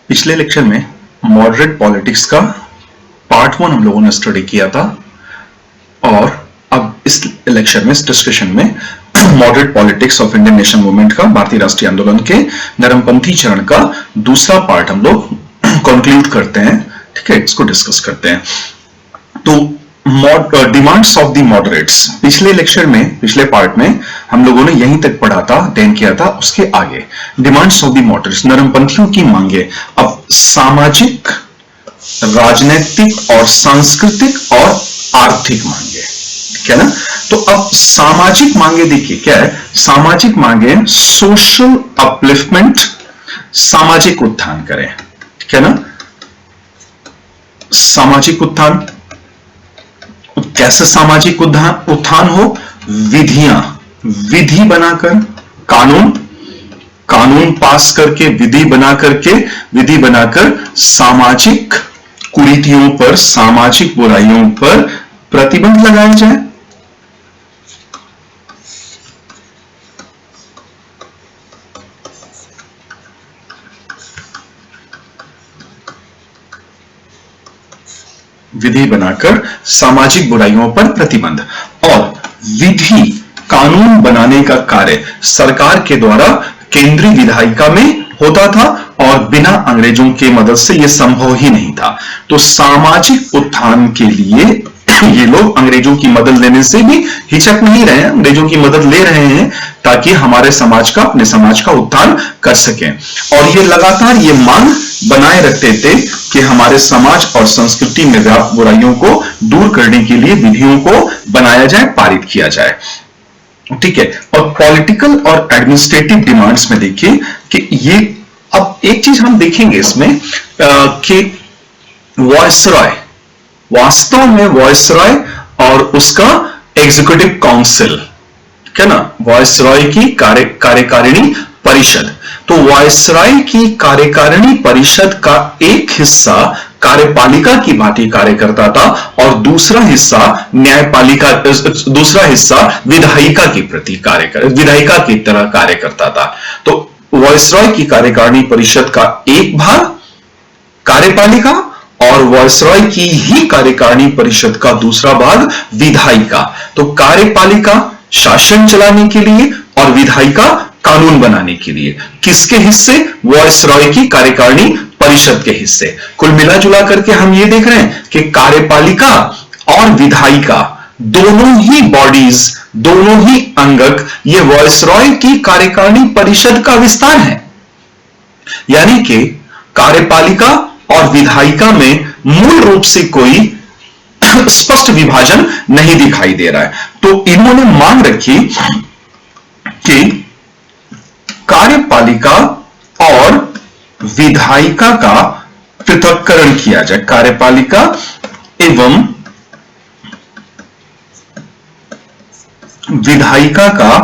पिछले लेक्चर में moderate politics का पार्ट 1 हम लोगों ने स्टडी किया था और अब इस लेक्चर में, इस डिस्कशन में moderate politics of Indian national movement का, भारतीय राष्ट्रीय आंदोलन के नरमपंथी चरण का दूसरा पार्ट हम लोग कंक्लूड करते हैं। ठीक है, इसको डिस्कस करते हैं। तो डिमांड्स ऑफ द मॉडरेट्स, पिछले लेक्चर में, पिछले पार्ट में हम लोगों ने यहीं तक पढ़ा था, अध्ययन किया था। उसके आगे डिमांड्स ऑफ द मॉडरेट्स, नरमपंथियों की मांगे, अब सामाजिक, राजनीतिक और सांस्कृतिक और आर्थिक मांगे। ठीक है ना। तो अब सामाजिक मांगे देखिए क्या है। सामाजिक मांगे सोशल अपलिफ्टमेंट, सामाजिक उत्थान करें। ठीक है ना। सामाजिक उत्थान, कैसे सामाजिक उत्थान हो? विधियां, विधि बनाकर, कानून पास करके, विधि बनाकर सामाजिक कुरीतियों पर, सामाजिक बुराइयों पर प्रतिबंध लगाया जाए। विधि बनाकर सामाजिक बुराइयों पर प्रतिबंध। और विधि, कानून बनाने का कार्य सरकार के द्वारा केंद्रीय विधायिका में होता था और बिना अंग्रेजों की मदद से यह संभव ही नहीं था। तो सामाजिक उत्थान के लिए ये लोग अंग्रेजों की मदद लेने से भी हिचक नहीं रहे हैं, अंग्रेजों की मदद ले रहे हैं ताकि हमारे समाज का, अपने समाज का उत्थान कर सकें। और ये लगातार ये मांग बनाए रखते थे कि हमारे समाज और संस्कृति में व्याप्त बुराइयों को दूर करने के लिए विधियों को बनाया जाए, पारित किया जाए। ठीक है। और पॉलिटिकल और एडमिनिस्ट्रेटिव डिमांड्स में देखिए कि ये, अब एक चीज हम देखेंगे इसमें कि वॉयसरॉय, वास्तव में वॉयसरॉय और उसका एग्जीक्यूटिव काउंसिल, ठीक है ना, वॉयसरॉय की कार्यकारिणी परिषद। तो वॉयसरॉय की कार्यकारिणी परिषद का एक हिस्सा कार्यपालिका की भांति कार्य करता था और दूसरा हिस्सा न्यायपालिका, दूसरा हिस्सा विधायिका की प्रति विधायिका की तरह कार्य करता था। तो वॉयसरॉय की कार्यकारिणी परिषद का एक भाग कार्यपालिका और वॉयसरॉय की ही कार्यकारिणी परिषद का दूसरा भाग विधायिका। तो कार्यपालिका शासन चलाने के लिए और विधायिका कानून बनाने के लिए। किसके हिस्से? वॉयसरॉय की कार्यकारिणी परिषद के हिस्से। कुल मिला जुला करके हम ये देख रहे हैं कि कार्यपालिका और विधायिका दोनों ही बॉडीज, दोनों ही अंगक, ये वॉयसरॉय की कार्यकारिणी परिषद का विस्तार है। यानी कि कार्यपालिका और विधायिका में मूल रूप से कोई स्पष्ट विभाजन नहीं दिखाई दे रहा है। तो इन्होंने मांग रखी कि कार्यपालिका और विधायिका का पृथक्करण किया जाए। कार्यपालिका एवं विधायिका का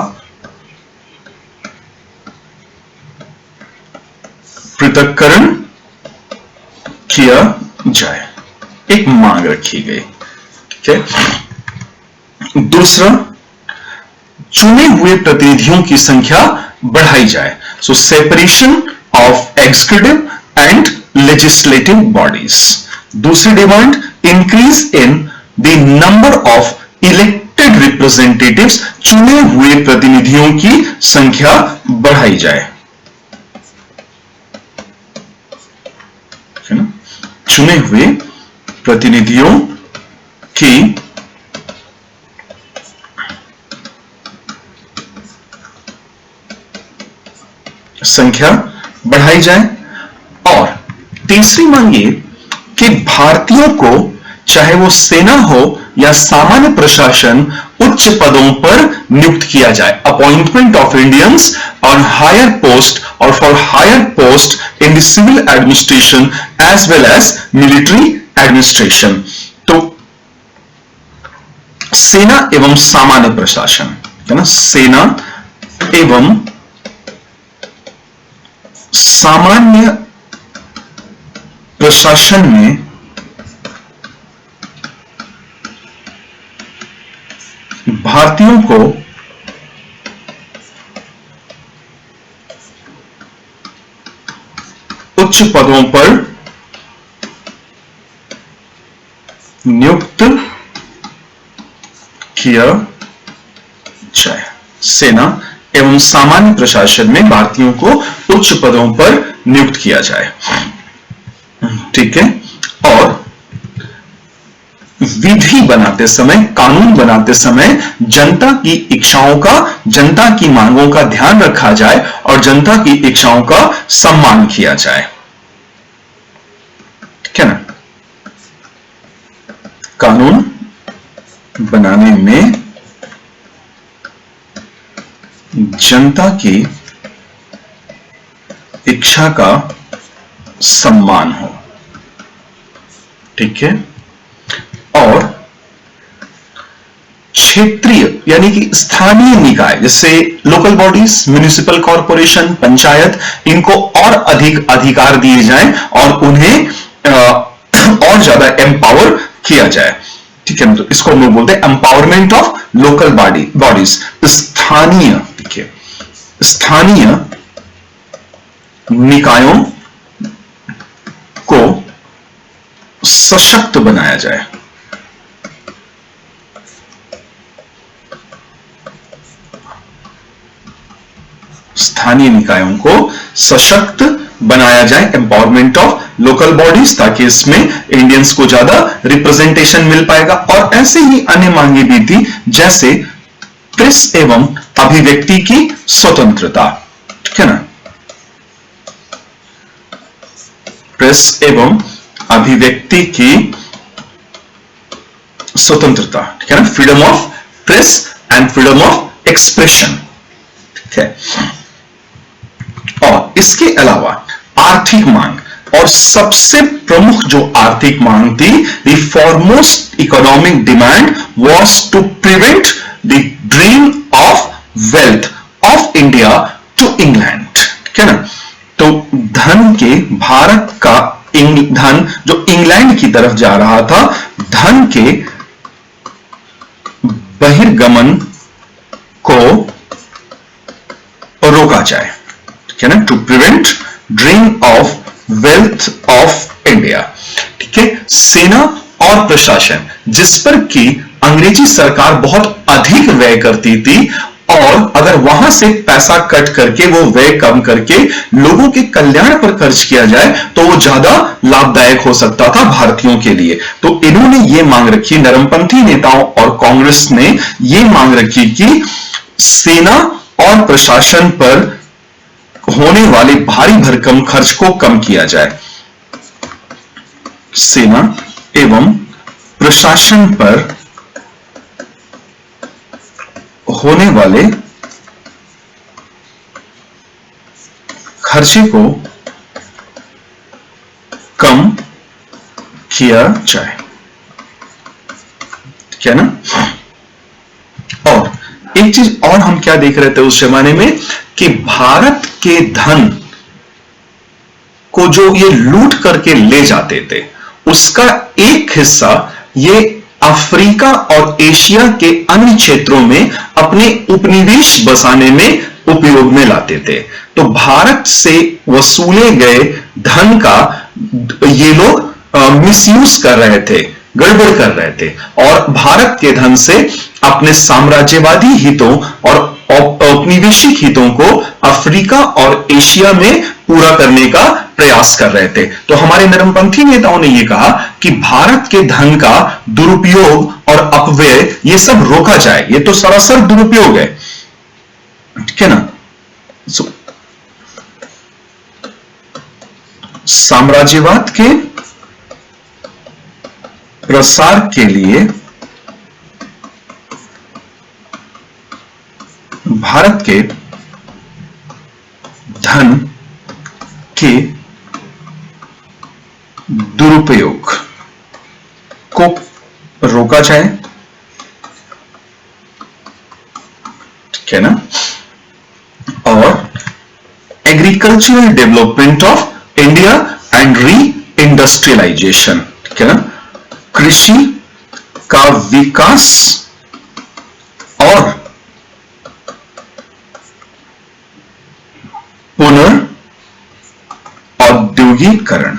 पृथक्करण किया जाए, एक मांग रखी गई। ठीक है। दूसरा, चुने हुए प्रतिनिधियों की संख्या बढ़ाई जाए। So separation of executive and legislative bodies. दूसरी demand, increase in the number of elected representatives. चुने हुए प्रतिनिधियों की संख्या बढ़ाई जाए। है ना? चुने हुए प्रतिनिधियों की संख्या बढ़ाई जाए। और तीसरी मांग ये कि भारतीयों को, चाहे वो सेना हो या सामान्य प्रशासन, उच्च पदों पर नियुक्त किया जाए। Appointment of Indians on higher post और for higher post in the civil administration as well as military administration. तो सेना एवं सामान्य प्रशासन, है ना, सेना एवं सामान्य प्रशासन में भारतीयों को उच्च पदों पर नियुक्त किया जाए। सेना एवं सामान्य प्रशासन में भारतीयों को उच्च पदों पर नियुक्त किया जाए। ठीक है। और विधि बनाते समय, कानून बनाते समय जनता की इच्छाओं का, जनता की मांगों का ध्यान रखा जाए और जनता की इच्छाओं का सम्मान किया जाए। ठीक है ना। कानून बनाने में जनता की इच्छा का सम्मान हो। ठीक है। और क्षेत्रीय यानी कि स्थानीय निकाय, जैसे local bodies, municipal corporation, panchayat, इनको और अधिक अधिकार दिए जाएं और उन्हें और ज्यादा एम्पावर किया जाए। ठीक है। तो इसको हम लोग बोलते हैं एम्पावरमेंट ऑफ लोकल बॉडीज, स्थानीय। ठीक है। स्थानीय निकायों को सशक्त बनाया जाए। स्थानीय निकायों को सशक्त बनाया जाए, एम्पावरमेंट ऑफ लोकल बॉडीज, ताकि इसमें इंडियंस को ज्यादा रिप्रेजेंटेशन मिल पाएगा। और ऐसे ही अन्य मांगे भी थी, जैसे प्रेस एवं अभिव्यक्ति की स्वतंत्रता। ठीक है ना। प्रेस एवं अभिव्यक्ति की स्वतंत्रता। ठीक है ना। Freedom of press and freedom of expression. ठीक है। और इसके अलावा आर्थिक मांग, और सबसे प्रमुख जो आर्थिक मांग थी, the foremost economic demand was to prevent the drain of wealth of India to England. ठीक है ना। तो धन के, भारत का धन जो इंग्लैंड की तरफ जा रहा था, धन के बहिर्गमन को रोका जाए। ठीक है ना। To prevent drain of wealth of India. ठीक है। सेना और प्रशासन, जिस पर कि अंग्रेजी सरकार बहुत अधिक व्यय करती थी, और अगर वहां से पैसा कट करके, वो व्यय कम करके लोगों के कल्याण पर खर्च किया जाए, तो वो ज्यादा लाभदायक हो सकता था भारतीयों के लिए। तो इन्होंने ये मांग रखी, नरमपंथी नेताओं और कांग्रेस ने ये मांग रखी कि सेना और प्रशासन पर होने वाले भारी भरकम खर्च को कम किया जाए। सेना एवं प्रशासन पर होने वाले खर्चे को कम किया जाए। ठीक है ना। और एक चीज और हम क्या देख रहे थे उस जमाने में, कि भारत के धन को जो ये लूट करके ले जाते थे, उसका एक हिस्सा ये अफ्रीका और एशिया के अन्य क्षेत्रों में अपने उपनिवेश बसाने में उपयोग में लाते थे। तो भारत से वसूले गए धन का ये लोग मिसयूज कर रहे थे, गड़बड़ कर रहे थे, और भारत के धन से अपने साम्राज्यवादी हितों और औपनिवेशिक हितों को अफ्रीका और एशिया में पूरा करने का प्रयास कर रहे थे। तो हमारे नरमपंथी नेताओं ने यह कहा कि भारत के धन का दुरुपयोग और अपव्यय ये सब रोका जाए। ये तो सरासर दुरुपयोग है। ठीक है ना। साम्राज्यवाद के प्रसार के लिए भारत के धन के दुरुपयोग को रोका जाए। ठीक है ना। और agricultural development of India and re industrialisation. ठीक है ना। कृषि का विकास और पुनः पुनर्औद्योगिकरण,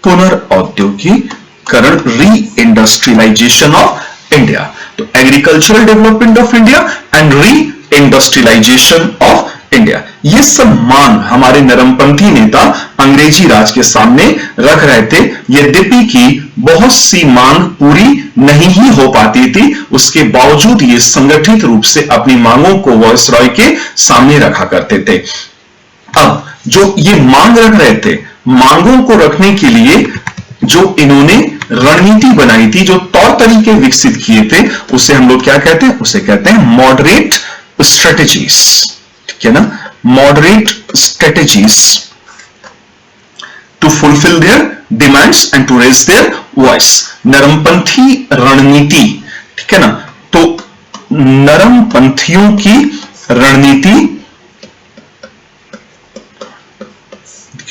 पुनर्औद्योगिकरण, री इंडस्ट्रियलाइजेशन ऑफ इंडिया। तो agricultural development of India and re industrialisation of India, ये सब मांग हमारे नरमपंथी नेता अंग्रेजी राज के सामने रख रहे थे। यद्यपि कि बहुत सी मांग पूरी नहीं ही हो पाती थी, उसके बावजूद ये संगठित रूप से अपनी मांगों को वायसरॉय के सामने रखा करते थे। अब जो ये मांग रख रहे थे, मांगों को रखने के लिए जो इन्होंने रणनीति बनाई थी, जो तौर तरीके विकसित किए थे, उसे हम लोग क्या कहते हैं? उसे कहते हैं मॉडरेट स्ट्रेटेजीज, ठीक है ना? Moderate strategies to fulfil their demands and to raise their voice, नरमपंथी रणनीति, ठीक है ना? तो नरमपंथियों की रणनीति,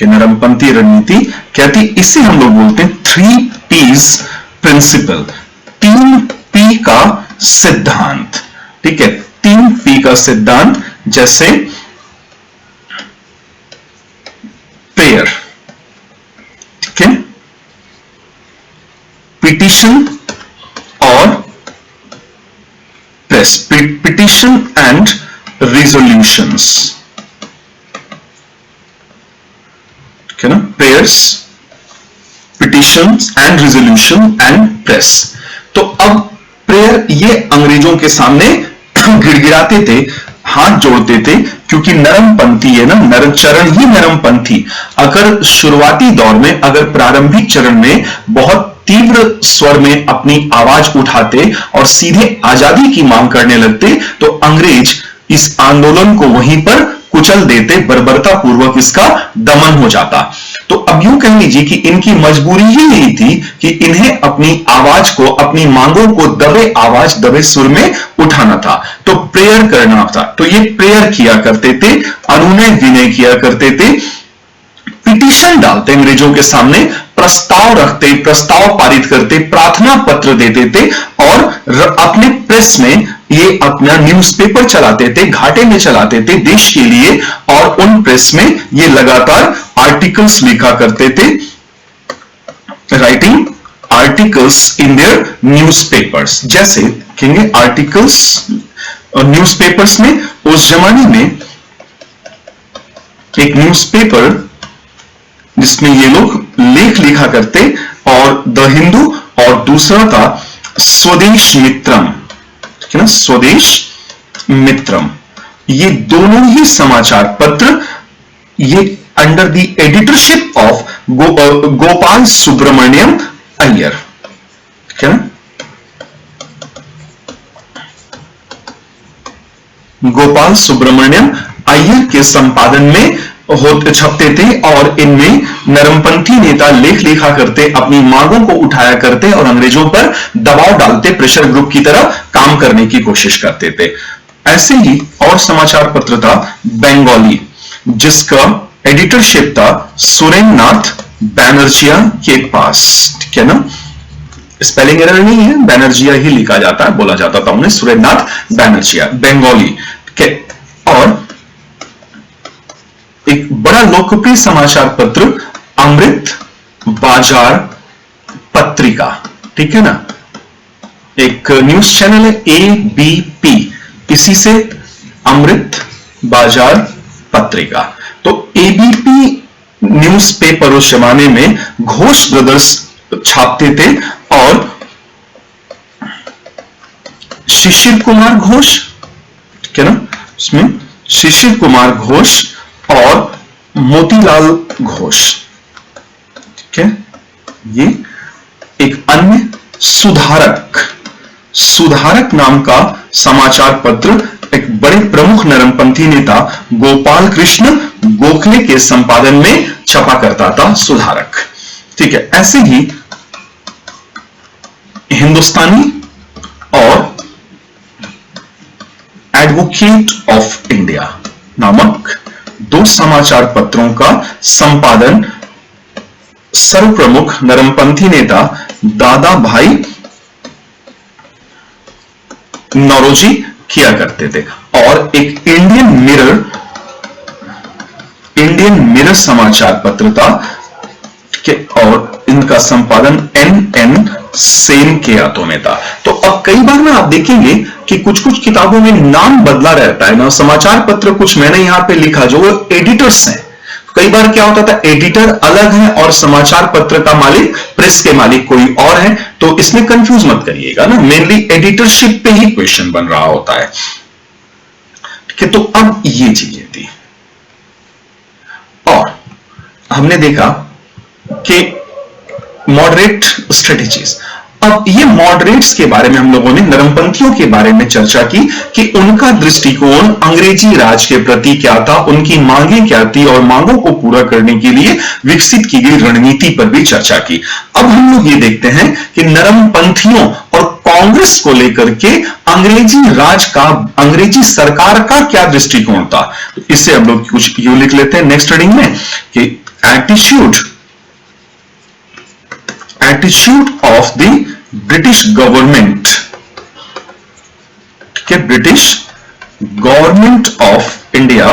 नरमपंथी रणनीति कहती, इसे हम लोग बोलते हैं 3Ps प्रिंसिपल, 3P का सिद्धांत, ठीक है? 3P का सिद्धांत, जैसे प्रेयर, ठीक है, पिटिशन और प्रेस, पिटिशन एंड रिजोल्यूशंस, ठीक है ना? Prayers, petitions and resolution and press. तो अब प्रेयर ये अंग्रेजों के सामने गिड़गिड़ाते थे, हाथ जोड़ते थे, क्योंकि नरमपंथी है ना, नरम चरण ही नरमपंथी। अगर शुरुआती दौर में, अगर प्रारंभिक चरण में बहुत तीव्र स्वर में अपनी आवाज उठाते और सीधे आजादी की मांग करने लगते, तो अंग्रेज इस आंदोलन को वहीं पर कुचल देते, बर्बरता पूर्वक इसका दमन हो जाता। तो अब यूं कह लीजिए कि इनकी मजबूरी ही यही थी कि इन्हें अपनी आवाज को, अपनी मांगों को दबे आवाज, दबे सुर में उठाना था, तो प्रेयर करना था। तो ये प्रेयर किया करते थे, अनुनय विनय किया करते थे, पिटीशन डालते अंग्रेजों के सामने, प्रस्ताव रखते, प्रस्ताव पारित करते, प्रार्थना पत्र देते थे, और अपने प्रेस में ये अपना न्यूज़पेपर चलाते थे, घाटे में चलाते थे देश के लिए, और उन प्रेस में ये लगातार आर्टिकल्स लिखा करते थे, writing articles in their newspapers. जैसे कहेंगे आर्टिकल्स न्यूज़पेपर्स में, उस जमाने में एक न्यूज़पेपर जिसमें ये लोग लेख लिखा करते, और द हिंदू, और दूसरा था स्वदेश मित्रम, ठीक है ना? स्वदेश मित्रम। ये दोनों ही समाचार पत्र ये under the editorship of Gopal Subramania Iyer, ठीक है ना? गोपाल सुब्रमण्यम अय्यर के संपादन में छपते थे, और इनमें नरमपंथी नेता लेख लिखा करते, अपनी मांगों को उठाया करते और अंग्रेजों पर दबाव डालते, प्रेशर ग्रुप की तरह काम करने की कोशिश करते थे। ऐसे ही और समाचार पत्र था बंगाली, जिसका एडिटरशिप था सुरेंद्रनाथ बैनर्जिया के पास, ठीक है ना? स्पेलिंग एरर नहीं है, बैनर्जिया ही लिखा जाता है, बोला जाता था उन्हें सुरेंद्रनाथ बैनर्जिया, बंगाली, ठीक है? और एक बड़ा लोकप्रिय समाचार पत्र अमृत बाजार पत्रिका, ठीक है ना? एक न्यूज चैनल है ABP, इसी से अमृत बाजार पत्रिका। तो ABP न्यूज़पेपर उस जमाने में घोष ब्रदर्स छापते थे, और शिशिर कुमार घोष, ठीक है ना? उसमें शिशिर कुमार घोष और मोतीलाल घोष, ठीक है? ये एक अन्य सुधारक नाम का समाचार पत्र, एक बड़े प्रमुख नरमपंथी नेता गोपाल कृष्ण गोखले के संपादन में छपा करता था, सुधारक, ठीक है? ऐसे ही हिंदुस्तानी और एडवोकेट ऑफ इंडिया नामक दो समाचार पत्रों का संपादन सर्वप्रमुख नरमपंथी नेता दादा भाई नौरोजी किया करते थे। और एक इंडियन मिरर इंडियन मिरर समाचार पत्र था और इनका संपादन NN सेन के हाथों में था। तो अब कई बार ना आप देखेंगे कि कुछ कुछ किताबों में नाम बदला रहता है ना, समाचार पत्र कुछ मैंने यहां पे लिखा जो वो एडिटर्स हैं। कई बार क्या होता था, एडिटर अलग है और समाचार पत्र का मालिक, प्रेस के मालिक कोई और है, तो इसमें कंफ्यूज मत करिएगा ना, मेनली एडिटरशिप पे ही क्वेश्चन बन रहा होता है। ठीक है, तो अब ये चीजें थी और हमने देखा कि मॉडरेट स्ट्रेटेजीज। अब ये मॉडरेट्स के बारे में हम लोगों ने, नरमपंथियों के बारे में चर्चा की कि उनका दृष्टिकोण अंग्रेजी राज के प्रति क्या था, उनकी मांगें क्या थी और मांगों को पूरा करने के लिए विकसित की गई रणनीति पर भी चर्चा की। अब हम लोग ये देखते हैं कि नरमपंथियों और कांग्रेस को लेकर के अंग्रेजी राज का, अंग्रेजी सरकार का क्या दृष्टिकोण था। तो इससे हम लोग कुछ यूं लिख लेते हैं नेक्स्ट रीडिंग में कि attitude of the British government, ठीक है, British government of India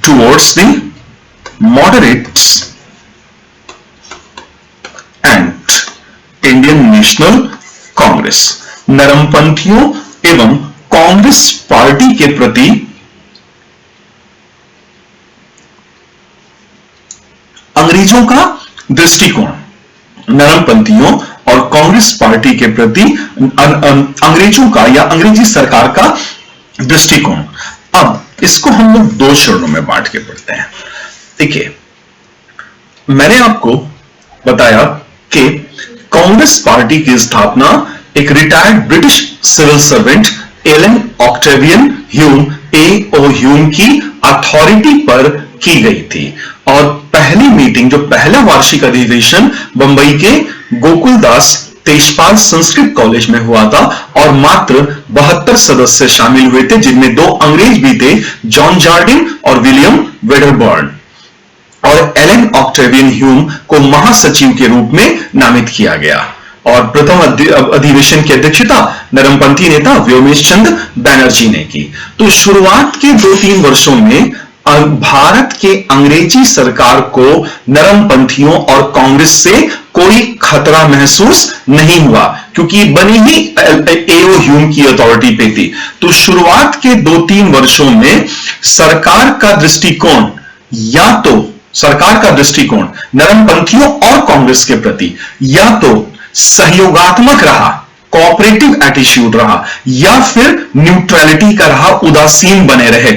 towards the moderates and Indian National Congress, नरमपंथियों एवं कांग्रेस पार्टी के प्रति अंग्रेजों का दृष्टिकोण, नरमपंथियों और कांग्रेस पार्टी के प्रति अंग्रेजों का या अंग्रेजी सरकार का दृष्टिकोण। अब इसको हम लोग दो चरणों में बांट के पढ़ते हैं। देखिए, मैंने आपको बताया कि कांग्रेस पार्टी की स्थापना एक retired British civil servant Allan Octavian Hume A.O. Hume की अथॉरिटी पर की गई थी और पहली मीटिंग, जो पहला वार्षिक अधिवेशन बंबई के गोकुलदास तेजपाल संस्कृत कॉलेज में हुआ था और मात्र 72 सदस्य शामिल हुए थे, जिनमें 2 अंग्रेज भी थे, जॉन जार्डिन और विलियम वेडरबर्न। और एलन ऑक्टेवियन ह्यूम को महासचिव के रूप में नामित किया गया और प्रथम अधिवेशन की अध्यक्षता नरमपंथी नेता व्योमेश चंद्र बैनर्जी ने की। तो शुरुआत के 2-3 वर्षों में भारत के अंग्रेजी सरकार को नरमपंथियों और कांग्रेस से कोई खतरा महसूस नहीं हुआ, क्योंकि बनी ही A.O. ह्यूम की अथॉरिटी पे थी। तो शुरुआत के 2-3 वर्षों में सरकार का दृष्टिकोण, या तो सरकार का दृष्टिकोण नरमपंथियों और कांग्रेस के प्रति या तो सहयोगात्मक रहा, कोऑपरेटिव एटीट्यूड रहा, या फिर न्यूट्रलिटी का रहा, उदासीन बने रहे।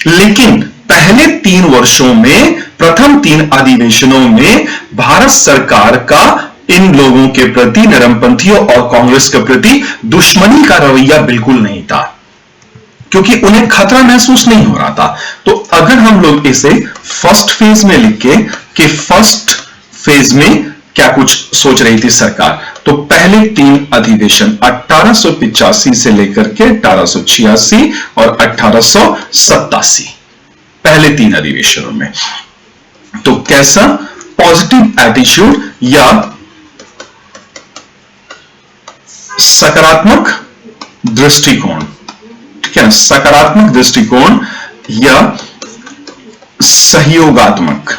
लेकिन पहले 3 वर्षों में, प्रथम 3 अधिवेशनों में भारत सरकार का इन लोगों के प्रति, नरमपंथियों और कांग्रेस के प्रति दुश्मनी का रवैया बिल्कुल नहीं था, क्योंकि उन्हें खतरा महसूस नहीं हो रहा था। तो अगर हम लोग इसे फर्स्ट फेज में लिखे कि फर्स्ट फेज में क्या कुछ सोच रही थी सरकार, तो पहले 3 अधिवेशन 1885 से लेकर के 1886 और 1887, पहले 3 अधिवेशनों में तो कैसा पॉजिटिव एटीट्यूड या सकारात्मक दृष्टिकोण, ठीक है, सकारात्मक दृष्टिकोण या सहयोगात्मक,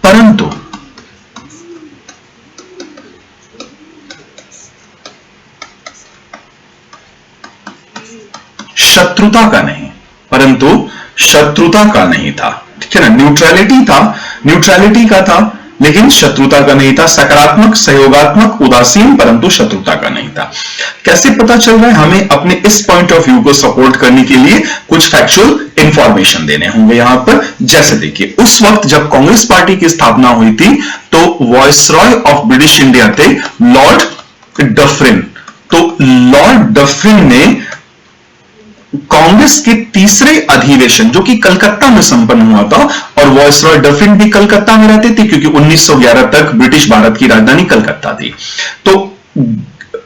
परंतु शत्रुता का नहीं, शत्रुता का नहीं था, ठीक है ना। न्यूट्रलिटी का था लेकिन शत्रुता का नहीं था। सकारात्मक, सहयोगात्मक, उदासीन, परंतु शत्रुता का नहीं था। कैसे पता चल रहा है? हमें अपने इस पॉइंट ऑफ व्यू को सपोर्ट करने के लिए कुछ फैक्चुअल इंफॉर्मेशन देने होंगे यहां पर। जैसे देखिए, उस वक्त जब कांग्रेस पार्टी की स्थापना हुई थी तो वॉइसरॉय ऑफ ब्रिटिश इंडिया थे लॉर्ड डफरिन। तो लॉर्ड डफरिन ने कांग्रेस के तीसरे अधिवेशन, जो कि कलकत्ता में संपन्न हुआ था, और वॉइसरॉय डफरिन भी कलकत्ता में रहते थे क्योंकि 1911 तक ब्रिटिश भारत की राजधानी कलकत्ता थी। तो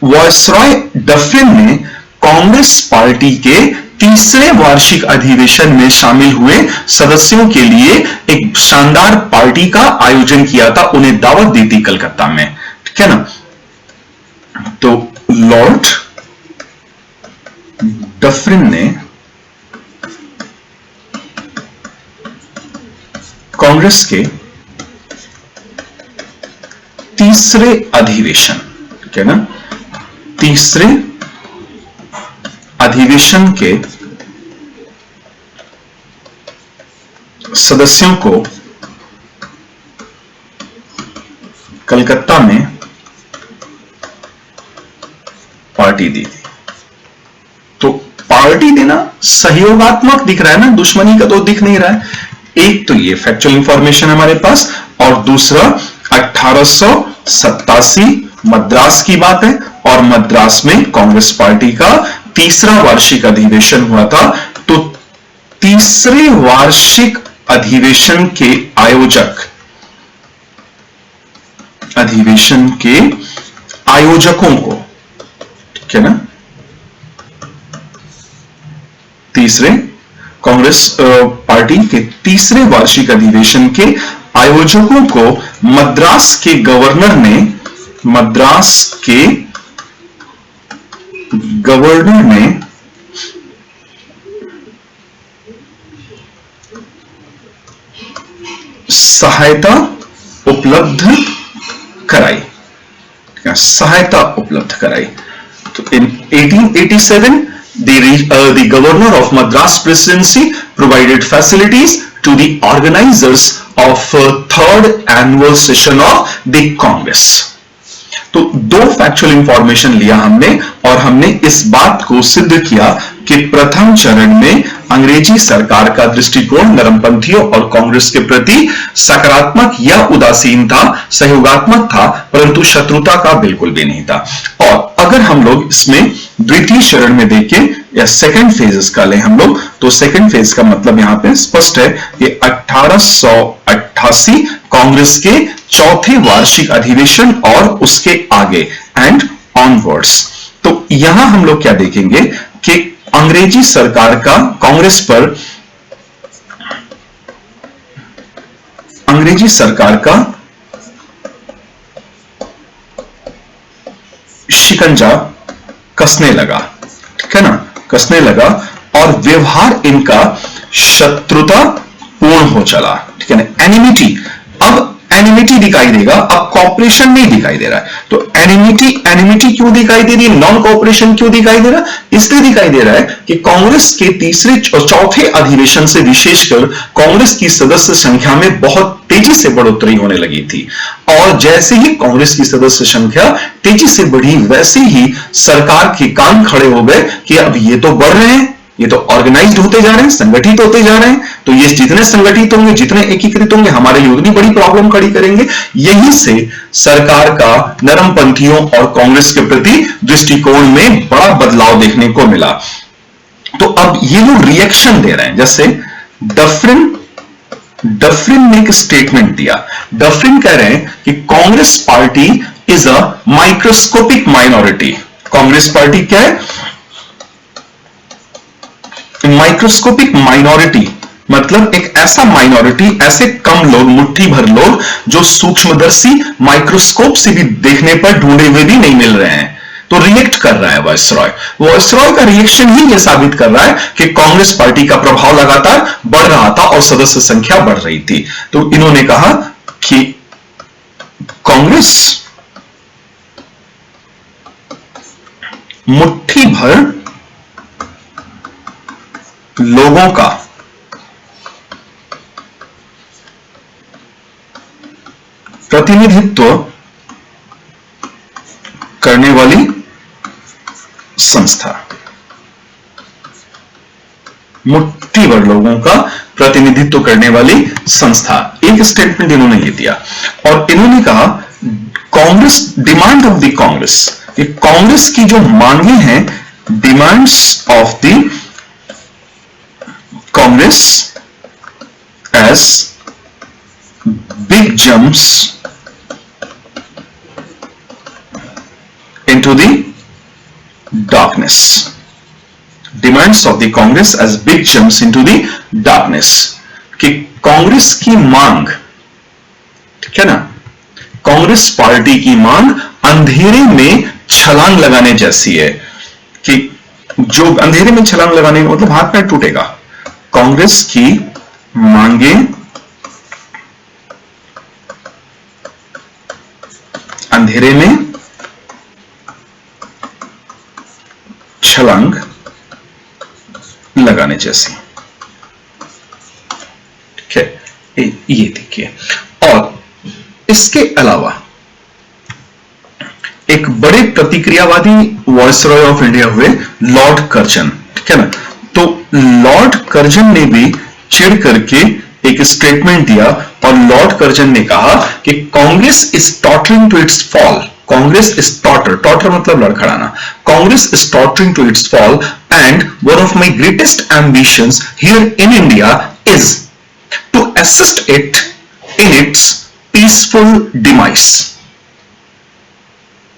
वॉइसरॉय डफरिन ने कांग्रेस पार्टी के तीसरे वार्षिक अधिवेशन में शामिल हुए सदस्यों के लिए एक शानदार पार्टी का आयोजन किया था, उन्हें दावत दी थी कलकत्ता में, ठीक है ना। तो लॉर्ड डफरिन ने कांग्रेस के तीसरे अधिवेशन, ठीक है ना, तीसरे अधिवेशन के सदस्यों को कलकत्ता में पार्टी दी थी। तो पार्टी देना सहयोगात्मक दिख रहा है ना, दुश्मनी का तो दिख नहीं रहा है। एक तो ये फैक्चुअल इंफॉर्मेशन हमारे पास, और दूसरा 1887 मद्रास की बात है, और मद्रास में कांग्रेस पार्टी का तीसरा वार्षिक अधिवेशन हुआ था। तो तीसरे वार्षिक अधिवेशन के आयोजकों को, ठीक है ना, तीसरे कांग्रेस पार्टी के तीसरे वार्षिक अधिवेशन के आयोजकों को मद्रास के गवर्नर ने सहायता उपलब्ध कराई, तो इन 1887 the governor of Madras presidency provided facilities to the organizers of third annual session of the Congress। तो दो फैक्चुअल इंफॉर्मेशन लिया हमने, और हमने इस बात को सिद्ध किया कि प्रथम चरण में अंग्रेजी सरकार का दृष्टिकोण नरमपंथियों और कांग्रेस के प्रति सकारात्मक या उदासीन था, सहयोगात्मक था, परंतु शत्रुता का बिल्कुल भी नहीं था। और अगर हम लोग इसमें द्वितीय चरण में देखें या सेकंड फेज का लें हम लोग, तो सेकंड फेज का मतलब यहां पे स्पष्ट है कि 1888 कांग्रेस के चौथे वार्षिक अधिवेशन और उसके आगे एंड ऑनवर्ड्स। तो यहां हम लोग क्या देखेंगे कि अंग्रेजी सरकार का कांग्रेस पर, अंग्रेजी सरकार का शिकंजा कसने लगा, ठीक है ना, कसने लगा, और व्यवहार इनका शत्रुता पूर्ण हो चला, ठीक है ना, एनिमिटी। अब एनिमिटी दिखाई देगा, अब कॉपरेशन नहीं दिखाई दे रहा है। तो एनिमिटी क्यों दिखाई दे रही है, नॉन कॉपरेशन क्यों दिखाई दे रहा है? इसलिए दिखाई दे रहा है कि कांग्रेस के तीसरे और चौथे अधिवेशन से विशेषकर कांग्रेस की सदस्य संख्या में बहुत तेजी से बढ़ोतरी होने लगी थी, और जैसे ही कांग्रेस की सदस्य संख्या तेजी से बढ़ी, वैसे ही सरकार के कान खड़े हो गए कि अब ये तो बढ़ रहे हैं, ये तो ऑर्गेनाइज्ड होते जा रहे हैं, संगठित होते जा रहे हैं, तो ये जितने संगठित होंगे, जितने एकीकृत होंगे, हमारे लिए उतनी बड़ी प्रॉब्लम खड़ी करेंगे। यहीं से सरकार का नरमपंथियों और कांग्रेस के प्रति दृष्टिकोण में बड़ा बदलाव देखने को मिला। तो अब ये लोग रिएक्शन दे रहे हैं, जैसे डफरिन ने एक स्टेटमेंट दिया। डफरिन कह रहे हैं कि Congress party is a microscopic minority. Congress party क्या है? माइक्रोस्कोपिक माइनॉरिटी मतलब एक ऐसा माइनॉरिटी, ऐसे कम लोग, मुट्ठी भर लोग जो सूक्ष्मदर्शी माइक्रोस्कोप से भी देखने पर ढूंढे हुए भी नहीं मिल रहे हैं। तो रिएक्ट कर रहा है वायसरॉय का रिएक्शन ही यह साबित कर रहा है कि कांग्रेस पार्टी का प्रभाव लगातार बढ़ रहा था और सदस्य संख्या बढ़ रही थी। तो इन्होंने कहा कि कांग्रेस मुट्ठी भर लोगों का प्रतिनिधित्व करने वाली संस्था, मुट्ठी भर लोगों का प्रतिनिधित्व करने वाली संस्था। एक स्टेटमेंट इन्होंने ये दिया, और इन्होंने कहा Congress demand of the Congress, ये कांग्रेस की जो मांगे हैं, demands of the Congress as big jumps into the darkness, demands of the Congress as big jumps into the darkness, कि कांग्रेस की मांग, ठीक है ना, कांग्रेस पार्टी की मांग अंधेरे में छलांग लगाने जैसी है कि जो अंधेरे में छलांग लगाने का मतलब हाथ पैर टूटेगा। कांग्रेस की मांगे अंधेरे में छलांग लगाने जैसी। ठीक है, ये देखिए। और इसके अलावा एक बड़े प्रतिक्रियावादी वायसरॉय ऑफ इंडिया हुए लॉर्ड कर्जन, ठीक है ना। तो लॉर्ड कर्जन ने भी चिढ़ करके एक स्टेटमेंट दिया और लॉर्ड कर्जन ने कहा कि Congress is tottering to its fall. Congress is totter मतलब लड़खड़ाना। Congress is tottering to its fall and one of my greatest ambitions here in India is to assist it in its peaceful demise.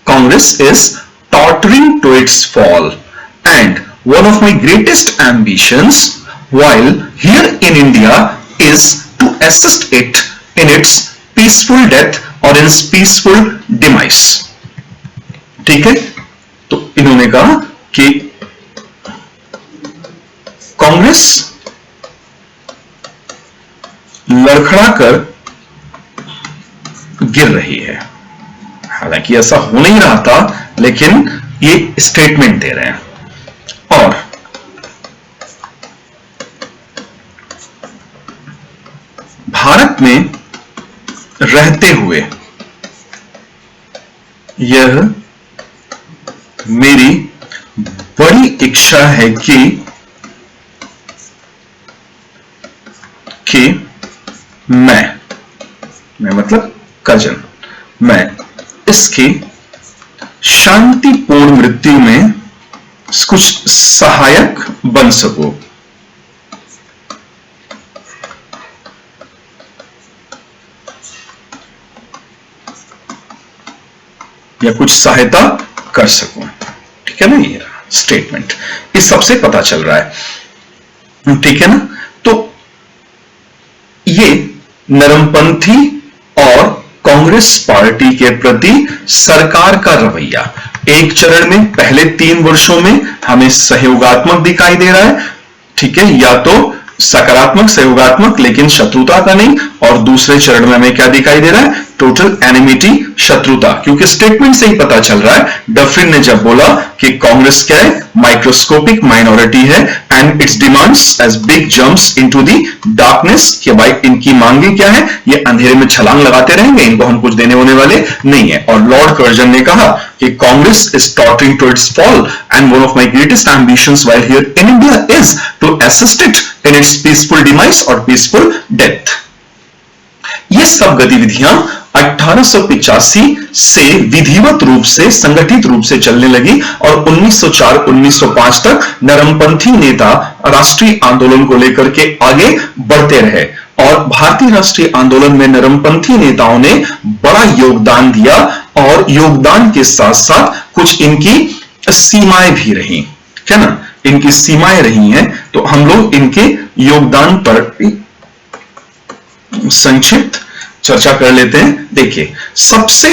Congress is tottering to its fall and one of my greatest ambitions while here in India is to assist it in its peaceful death or in its peaceful demise। ठीक है, तो इन्होंने कहा कि कांग्रेस लड़खड़ाकर गिर रही है। हालांकि ऐसा हो नहीं रहा था, लेकिन ये स्टेटमेंट दे रहे हैं। और भारत में रहते हुए यह मेरी बड़ी इच्छा है कि मैं मतलब कर्जन, मैं इसकी शांतिपूर्ण मृत्यु में कुछ सहायक बन सकूं। या कुछ सहायता कर सकूं। ठीक है ना, ये स्टेटमेंट इस सबसे पता चल रहा है। ठीक है ना, तो ये नरमपंथी और कांग्रेस पार्टी के प्रति सरकार का रवैया एक चरण में पहले 3 वर्षों में हमें सहयोगात्मक दिखाई दे रहा है। ठीक है, या तो सकारात्मक सहयोगात्मक लेकिन शत्रुता का नहीं, और दूसरे चरण में हमें क्या दिखाई दे रहा है, टोटल एनिमिटी, शत्रुता। क्योंकि स्टेटमेंट से ही पता चल रहा है, डफरिन ने जब बोला कि कांग्रेस क्या है, माइक्रोस्कोपिक माइनॉरिटी है and its demands as big jumps into the darkness, कि भाई इनकी मांगे क्या है, ये अंधेरे में छलांग लगाते रहेंगे, इनको हम कुछ देने होने वाले नहीं है। और लॉर्ड कर्जन ने कहा कि Congress is tottering to its fall and one of my greatest ambitions while here in India is to assist it in its peaceful demise और पीसफुल डेथ। ये सब गतिविधियां 1885 से विधिवत रूप से, संगठित रूप से चलने लगी और 1904-1905 तक नरमपंथी नेता राष्ट्रीय आंदोलन को लेकर के आगे बढ़ते रहे। और भारतीय राष्ट्रीय आंदोलन में नरमपंथी नेताओं ने बड़ा योगदान दिया और योगदान के साथ साथ कुछ इनकी सीमाएं भी रही। ठीक है ना, इनकी सीमाएं रही हैं, तो हम लोग इनके योगदान पर संक्षिप्त चर्चा कर लेते हैं। देखिए, सबसे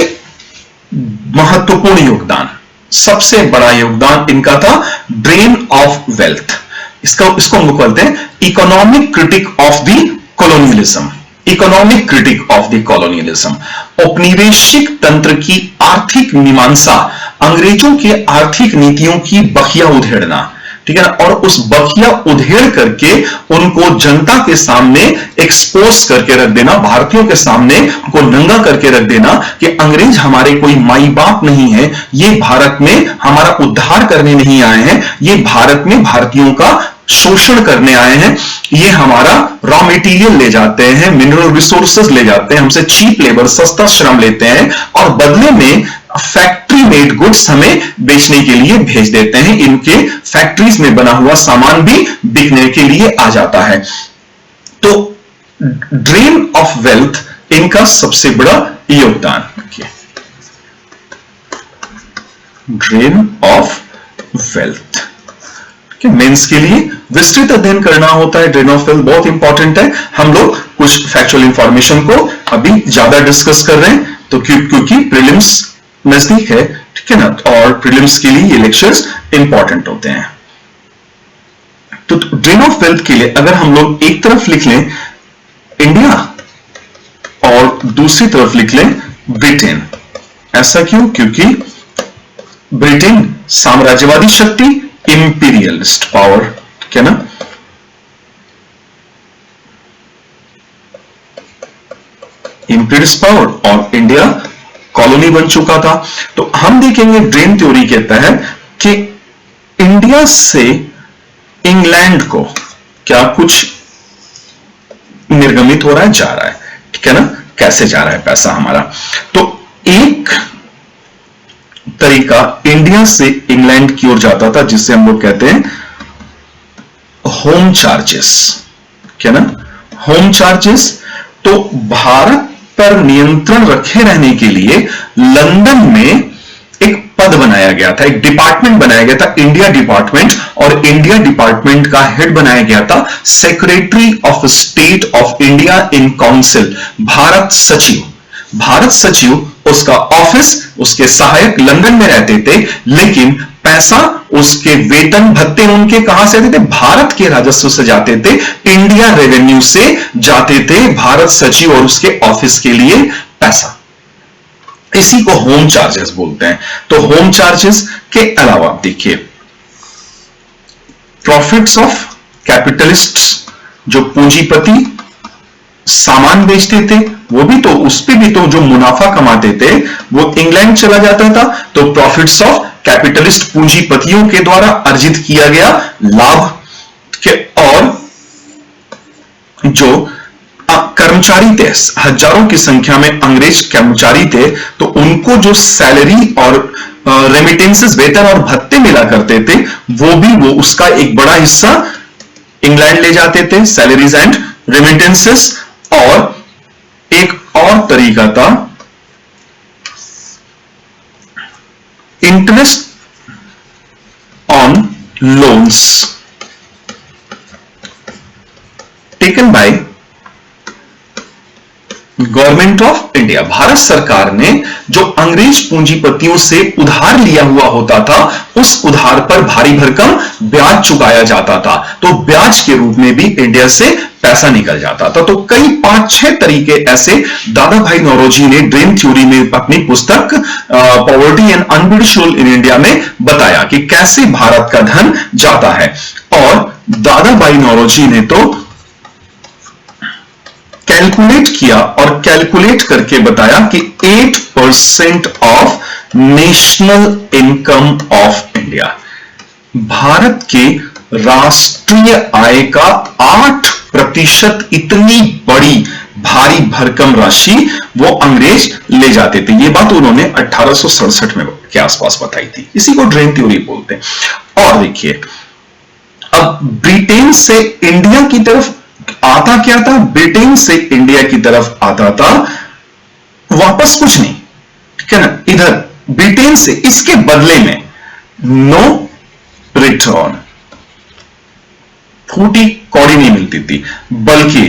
महत्वपूर्ण योगदान, सबसे बड़ा योगदान इनका था ड्रेन ऑफ वेल्थ। इसको हम बोलते हैं economic critic of the colonialism. Economic critic of the colonialism, औपनिवेशिक तंत्र की आर्थिक मीमांसा, अंग्रेजों के आर्थिक नीतियों की बखिया उधेड़ना। ठीक है ना, और उस बखिया उधेड़ करके उनको जनता के सामने एक्सपोज करके रख देना, भारतीयों के सामने उनको नंगा करके रख देना कि अंग्रेज हमारे कोई माई बाप नहीं है, ये भारत में हमारा उद्धार करने नहीं आए हैं, ये भारत में भारतीयों का शोषण करने आए हैं, ये हमारा रॉ मटेरियल ले जाते हैं, मिनरल रिसोर्सेज ले जाते हैं, हमसे चीप लेबर, सस्ता श्रम लेते हैं और बदले में फैक्ट्री मेड गुड्स हमें बेचने के लिए भेज देते हैं। इनके फैक्ट्रीज में बना हुआ सामान भी बिकने के लिए आ जाता है। तो ड्रेन ऑफ वेल्थ इनका सबसे बड़ा योगदान। ड्रेन ऑफ वेल्थ मेंस के लिए विस्तृत अध्ययन करना होता है। ड्रेन ऑफ वेल्थ बहुत इंपॉर्टेंट है। हम लोग कुछ फैक्चुअल इंफॉर्मेशन को अभी ज्यादा डिस्कस कर रहे हैं, तो क्योंकि प्रीलिम्स नजदीक है, ठीक है ना, और प्रीलिम्स के लिए ये लेक्चर्स इंपॉर्टेंट होते हैं। ड्रेन ऑफ वेल्थ के लिए अगर हम लोग एक तरफ लिख लें इंडिया और दूसरी तरफ लिख लें ब्रिटेन, ऐसा क्यों? क्योंकि ब्रिटेन साम्राज्यवादी शक्ति, इंपीरियलिस्ट पावर, ठीक है ना, इंपीरियलिस्ट पावर, और इंडिया कॉलोनी बन चुका था। तो हम देखेंगे ड्रेन थ्योरी के तहत कि इंडिया से इंग्लैंड को क्या कुछ निर्गमित हो रहा है, जा रहा है, ठीक है ना, कैसे जा रहा है पैसा हमारा। तो एक तरीका इंडिया से इंग्लैंड की ओर जाता था जिससे हम लोग कहते हैं होम चार्जेस, क्या ना, होम चार्जेस। तो भारत पर नियंत्रण रखे रहने के लिए लंदन में एक पद बनाया गया था, एक डिपार्टमेंट बनाया गया था, इंडिया डिपार्टमेंट, और इंडिया डिपार्टमेंट का हेड बनाया गया था secretary of state of India in council, Bharat सचिव। भारत सचिव उसका ऑफिस, उसके सहायक लंदन में रहते थे, लेकिन पैसा, उसके वेतन भत्ते उनके कहां से आते थे? भारत के राजस्व से जाते थे, इंडिया रेवेन्यू से जाते थे भारत सचिव और उसके ऑफिस के लिए पैसा। इसी को होम चार्जेस बोलते हैं। तो होम चार्जेस के अलावा देखिए प्रॉफिट्स ऑफ कैपिटलिस्ट्स, जो पूंजीपति सामान बेचते थे, वो भी तो, उस पे भी तो जो मुनाफा कमाते थे वो इंग्लैंड चला जाता था। तो प्रॉफिट्स ऑफ कैपिटलिस्ट, पूंजीपतियों के द्वारा अर्जित किया गया लाभ के, और जो कर्मचारी थे, हजारों की संख्या में अंग्रेज कर्मचारी थे, तो उनको जो सैलरी और रेमिटेंसेस, वेतन और भत्ते मिला करते थे, वो उसका एक बड़ा हिस्सा इंग्लैंड ले जाते थे, सैलरीज एंड रेमिटेंसेस। और एक और तरीका था interest on loans taken by government of India. Bharat सरकार ने जो अंग्रेज पूंजीपतियों से उधार लिया हुआ होता था, उस उधार पर भारी भरकम ब्याज चुकाया जाता था, तो ब्याज के रूप में भी इंडिया से पैसा निकल जाता था। तो कई 5-6 तरीके ऐसे दादा भाई नौरोजी ने ड्रेन थ्योरी में अपनी पुस्तक poverty and un-British in India में बताया कि कैसे भारत का धन जाता है। और दादा भाई नौरोजी ने तो कैलकुलेट किया और कैलकुलेट करके बताया कि 8% of national income of India, Bharat के राष्ट्रीय आय का 8% इतनी बड़ी भारी भरकम राशि वो अंग्रेज ले जाते थे। ये बात उन्होंने 1867 में के आसपास बताई थी। इसी को ड्रेन थ्योरी बोलते हैं। और देखिए अब ब्रिटेन से इंडिया की तरफ आता क्या था? ब्रिटेन से इंडिया की तरफ आता था वापस कुछ नहीं, ठीक है ना, इधर ब्रिटेन से इसके बदले में नो रिटर्न, फूटी कौड़ी नहीं मिलती थी, बल्कि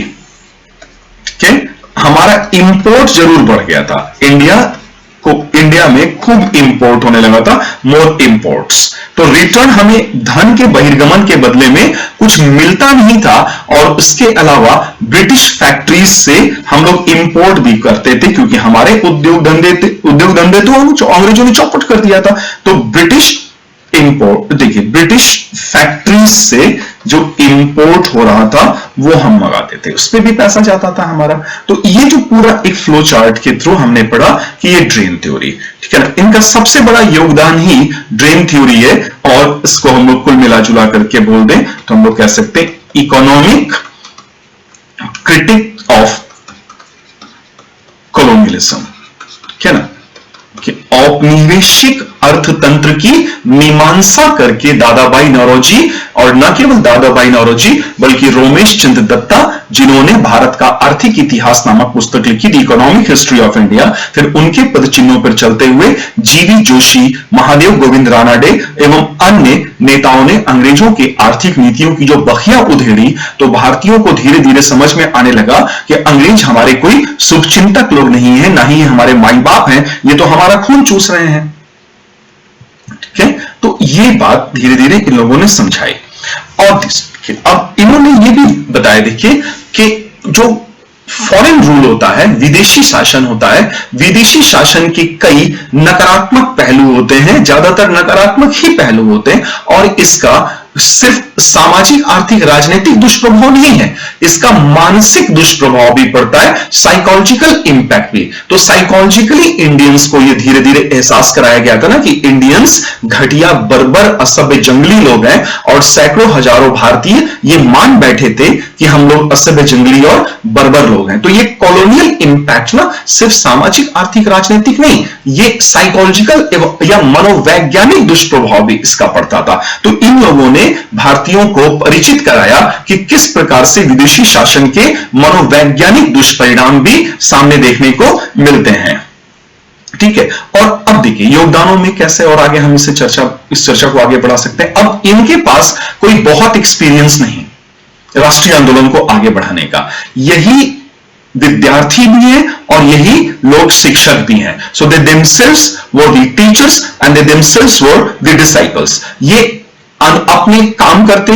ठीक है हमारा इंपोर्ट जरूर बढ़ गया था। इंडिया में खूब इंपोर्ट होने लगा था, मोर इंपोर्ट्स। तो रिटर्न हमें धन के बहिर्गमन के बदले में कुछ मिलता नहीं था। और उसके अलावा ब्रिटिश फैक्ट्रीज से हम लोग इंपोर्ट भी करते थे, क्योंकि हमारे उद्योग धंधे तो अंग्रेजों ने चौपट कर दिया था। तो ब्रिटिश इंपोर्ट, देखिए ब्रिटिश फैक्ट्रीज से जो इंपोर्ट हो रहा था वो हम मंगाते थे, उस पर भी पैसा जाता था हमारा। तो ये जो पूरा एक फ्लो चार्ट के थ्रू हमने पढ़ा कि ये ड्रेन थ्योरी, ठीक है ना, इनका सबसे बड़ा योगदान ही ड्रेन थ्योरी है। और इसको हम लोग कुल मिला जुला करके बोल दें तो हम लोग कह सकते हैं इकोनॉमिक क्रिटिक ऑफ कॉलोनियलिज्म, ठीक है ना, कि औपनिवेशिक अर्थतंत्र की मीमांसा करके दादाभाई नौरोजी, और न केवल दादाभाई नौरोजी बल्कि रोमेश चंद्र दत्ता, जिन्होंने भारत का आर्थिक इतिहास नामक पुस्तक लिखी थी, इकोनॉमिक हिस्ट्री ऑफ इंडिया, फिर उनके पद चिन्हों पर चलते हुए जीवी जोशी, महादेव गोविंद रानाडे एवं अन्य नेताओं ने अंग्रेजों की आर्थिक नीतियों की जो बखिया उधेड़ी, तो भारतीयों को धीरे धीरे समझ में आने लगा कि अंग्रेज हमारे कोई शुभचिंतक लोग नहीं है, ना ही हमारे माई बाप हैं, ये तो हमारा खून चूस रहे हैं, ठीक है। तो ये बात धीरे धीरे इन लोगों ने समझाई। और अब इन्होंने ये भी बताया, देखिए कि जो फॉरेन रूल होता है, विदेशी शासन होता है, विदेशी शासन के कई नकारात्मक पहलू होते हैं, ज्यादातर नकारात्मक ही पहलू होते हैं, और इसका सिर्फ सामाजिक आर्थिक राजनीतिक दुष्प्रभाव नहीं है, इसका मानसिक दुष्प्रभाव भी पड़ता है, साइकोलॉजिकल इंपैक्ट भी। तो साइकोलॉजिकली इंडियंस को यह धीरे धीरे एहसास कराया गया था ना कि इंडियंस घटिया, बर्बर, असभ्य, जंगली लोग हैं, और सैकड़ों हजारों भारतीय ये मान बैठे थे कि हम लोग असभ्य, जंगली और बर्बर लोग हैं। तो ये कॉलोनियल इंपैक्ट ना सिर्फ सामाजिक आर्थिक राजनीतिक नहीं, ये साइकोलॉजिकल या मनोवैज्ञानिक दुष्प्रभाव भी इसका पड़ता था। तो इन लोगों ने भारतीयों को परिचित कराया कि किस प्रकार से विदेशी शासन के मनोवैज्ञानिक दुष्परिणाम भी सामने देखने को मिलते हैं। ठीक है, और अब देखिए योगदानों में कैसे और आगे हम इस चर्चा को आगे बढ़ा सकते हैं। अब इनके पास कोई बहुत एक्सपीरियंस नहीं राष्ट्रीय आंदोलन को आगे बढ़ाने का, यही विद्यार्थी भी हैं और यही लोग शिक्षक भी हैं। So they themselves were the teachers and they themselves were the disciples. ये अपने काम करते,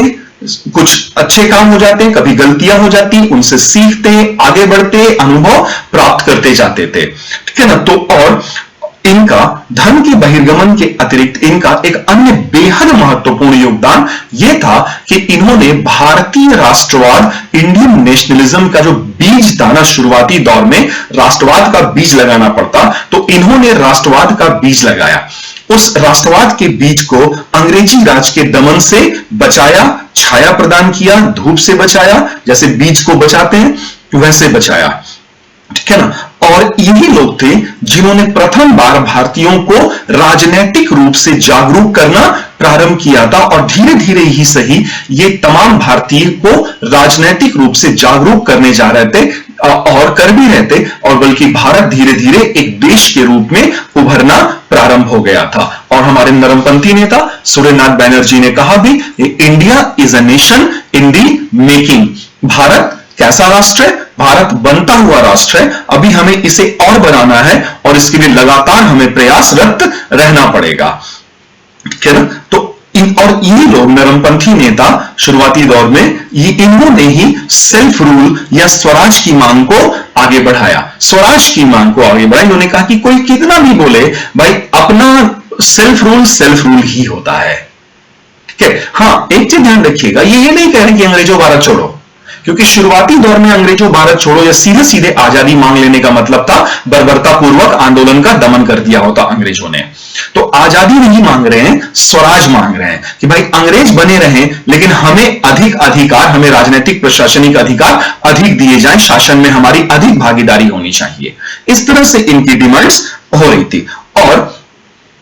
कुछ अच्छे काम हो जाते हैं, कभी गलतियां हो जाती, उनसे सीखते, आगे बढ़ते, अनुभव प्राप्त करते जाते थे। ठीक है ना। तो और इनका धन के बहिर्गमन के अतिरिक्त इनका एक अन्य बेहद महत्वपूर्ण योगदान यह था कि इन्होंने भारतीय राष्ट्रवाद, इंडियन नेशनलिज्म का जो बीज था ना, शुरुआती दौर में राष्ट्रवाद का बीज लगाना पड़ता, तो इन्होंने राष्ट्रवाद का बीज लगाया। उस राष्ट्रवाद के बीज को अंग्रेजी राज के दमन से बचाया, छाया प्रदान किया, धूप से बचाया, जैसे बीज को बचाते हैं वैसे बचाया। ठीक है ना। और यही लोग थे जिन्होंने प्रथम बार भारतीयों को राजनीतिक रूप से जागरूक करना प्रारंभ किया था, और धीरे धीरे ही सही ये तमाम भारतीय को राजनीतिक रूप से जागरूक करने जा रहे थे और कर भी रहे थे, और बल्कि भारत धीरे धीरे एक देश के रूप में उभरना प्रारंभ हो गया था। और हमारे नरमपंथी नेता सूर्यनाथ बैनर्जी ने कहा भी, India is a nation in the making. Bharat कैसा राष्ट्र है? भारत बनता हुआ राष्ट्र है, अभी हमें इसे और बनाना है, और इसके लिए लगातार हमें प्रयासरत रहना पड़ेगा। ठीक है ना। तो और ये लोग नरमपंथी नेता शुरुआती दौर में इन्होंने ही सेल्फ रूल या स्वराज की मांग को आगे बढ़ाया, स्वराज की मांग को आगे बढ़ाया। इन्होंने कहा कि कोई कितना भी बोले भाई, अपना सेल्फ रूल ही होता है। ठीक है। हाँ, एक चीज ध्यान रखिएगा, ये नहीं कह रहे कि अंग्रेजों भारत छोड़ो, क्योंकि शुरुआती दौर में अंग्रेजों भारत छोड़ो या सीधे सीधे आजादी मांग लेने का मतलब था बर्बरतापूर्वक आंदोलन का दमन कर दिया होता अंग्रेजों ने। तो आजादी नहीं मांग रहे हैं, स्वराज मांग रहे हैं कि भाई अंग्रेज बने रहें, लेकिन हमें अधिक अधिकार, हमें राजनीतिक प्रशासनिक अधिकार अधिक दिए जाएं, शासन में हमारी अधिक भागीदारी होनी चाहिए। इस तरह से इनकी डिमांड्स हो रही थी। और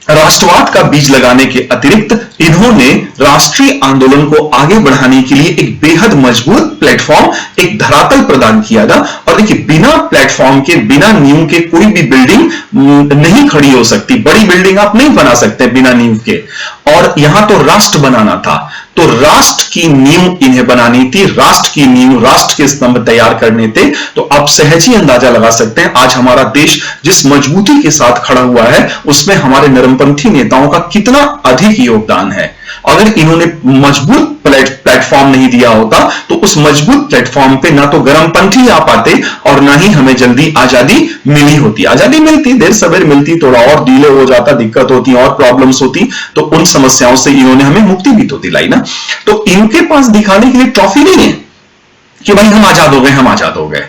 राष्ट्रवाद का बीज लगाने के अतिरिक्त इन्होंने राष्ट्रीय आंदोलन को आगे बढ़ाने के लिए एक बेहद मजबूत प्लेटफॉर्म, एक धरातल प्रदान किया था। और देखिए, बिना प्लेटफॉर्म के, बिना नींव के कोई भी बिल्डिंग नहीं खड़ी हो सकती। बड़ी बिल्डिंग आप नहीं बना सकते बिना नींव के, और यहां तो राष्ट्र बनाना था, तो राष्ट्र की नींव इन्हें बनानी थी, राष्ट्र की नींव, राष्ट्र के स्तंभ तैयार करने थे। तो आप सहज ही अंदाजा लगा सकते हैं आज हमारा देश जिस मजबूती के साथ खड़ा हुआ है, उसमें हमारे नरमपंथी नेताओं का कितना अधिक योगदान है। अगर इन्होंने मजबूत प्लेटफॉर्म नहीं दिया होता, तो उस मजबूत प्लेटफॉर्म पे ना तो गर्मपंथी आ पाते और ना ही हमें जल्दी आजादी मिली होती। आजादी मिलती, देर सवेर मिलती, थोड़ा और डिले हो जाता, दिक्कत होती और प्रॉब्लम्स होती, तो उन समस्याओं से इन्होंने हमें मुक्ति भी तो दिलाई ना। तो इनके पास दिखाने के लिए ट्रॉफी नहीं है कि भाई हम आजाद हो गए, हम आजाद हो गए,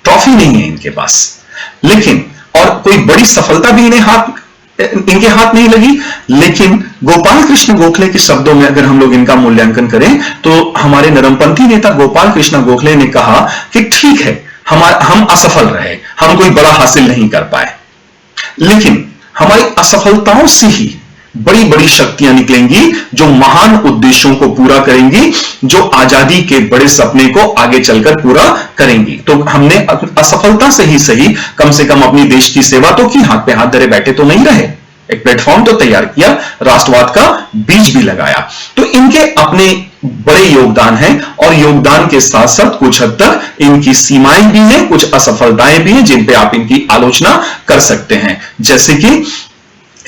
ट्रॉफी नहीं है इनके पास। लेकिन और कोई बड़ी सफलता भी इनके हाथ नहीं लगी। लेकिन गोपाल कृष्ण गोखले के शब्दों में अगर हम लोग इनका मूल्यांकन करें, तो हमारे नरमपंथी नेता गोपाल कृष्ण गोखले ने कहा कि ठीक है, हम असफल रहे, हम कोई बड़ा हासिल नहीं कर पाए, लेकिन हमारी असफलताओं से ही बड़ी बड़ी शक्तियां निकलेंगी जो महान उद्देश्यों को पूरा करेंगी, जो आजादी के बड़े सपने को आगे चलकर पूरा करेंगी। तो हमने असफलता से ही सही कम से कम अपनी देश की सेवा तो की, हाथ पे हाथ धरे बैठे तो नहीं रहे, एक प्लेटफॉर्म तो तैयार किया, राष्ट्रवाद का बीज भी लगाया। तो इनके अपने बड़े योगदान हैं, और योगदान के साथ साथ कुछ हद तक इनकी सीमाएं भी हैं, कुछ असफलताएं भी हैं जिन पे आप इनकी आलोचना कर सकते हैं। जैसे कि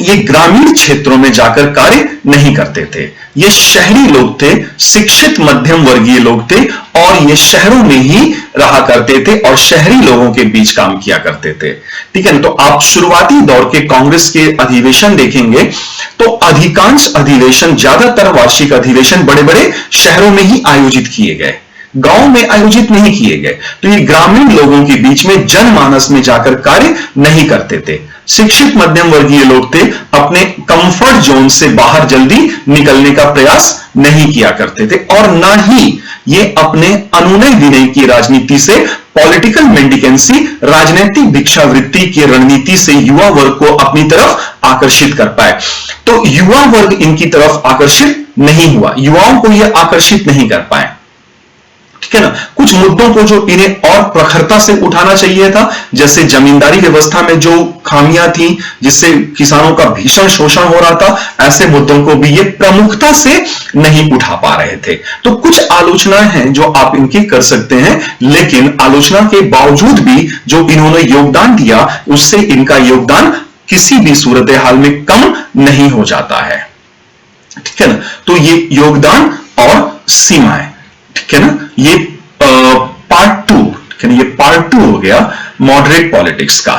ये ग्रामीण क्षेत्रों में जाकर कार्य नहीं करते थे। ये शहरी लोग थे, शिक्षित मध्यम वर्गीय लोग थे और ये शहरों में ही रहा करते थे और शहरी लोगों के बीच काम किया करते थे। ठीक है ना। तो आप शुरुआती दौर के कांग्रेस के अधिवेशन देखेंगे तो अधिकांश अधिवेशन, ज्यादातर वार्षिक अधिवेशन बड़े बड़े शहरों में ही आयोजित किए गए, गांव में आयोजित नहीं किए गए। तो ये ग्रामीण लोगों के बीच में जनमानस में जाकर कार्य नहीं करते थे। शिक्षित मध्यम वर्गीय लोग थे, अपने कंफर्ट जोन से बाहर जल्दी निकलने का प्रयास नहीं किया करते थे और ना ही ये अपने अनुनय विनय की राजनीति से, पॉलिटिकल मेंडिकेंसी, राजनीतिक भिक्षावृत्ति की रणनीति से युवा वर्ग को अपनी तरफ आकर्षित कर पाए। तो युवा वर्ग इनकी तरफ आकर्षित नहीं हुआ, युवाओं को यह आकर्षित नहीं कर पाए। ठीक है ना। कुछ मुद्दों को जो इन्हें और प्रखरता से उठाना चाहिए था, जैसे जमींदारी व्यवस्था में जो खामियां थी जिससे किसानों का भीषण शोषण हो रहा था, ऐसे मुद्दों को भी ये प्रमुखता से नहीं उठा पा रहे थे। तो कुछ आलोचनाएं हैं जो आप इनकी कर सकते हैं, लेकिन आलोचना के बावजूद भी जो इन्होंने योगदान दिया उससे इनका योगदान किसी भी सूरत हाल में कम नहीं हो जाता है। ठीक है ना। तो ये योगदान और सीमाएं, ठीक है ना, ये पार्ट 2, ठीक है ना, ये पार्ट 2 हो गया मॉडरेट पॉलिटिक्स का,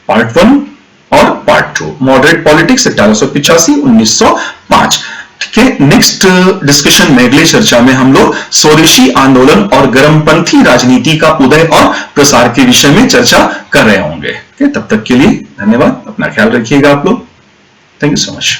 पार्ट 1 और पार्ट 2। Moderate politics 1885-1905। ठीक है। नेक्स्ट डिस्कशन में, अगली चर्चा में हम लोग स्वदेशी आंदोलन और गर्मपंथी राजनीति का उदय और प्रसार के विषय में चर्चा कर रहे होंगे। तब तक के लिए धन्यवाद, अपना ख्याल रखिएगा आप लोग। Thank you so much.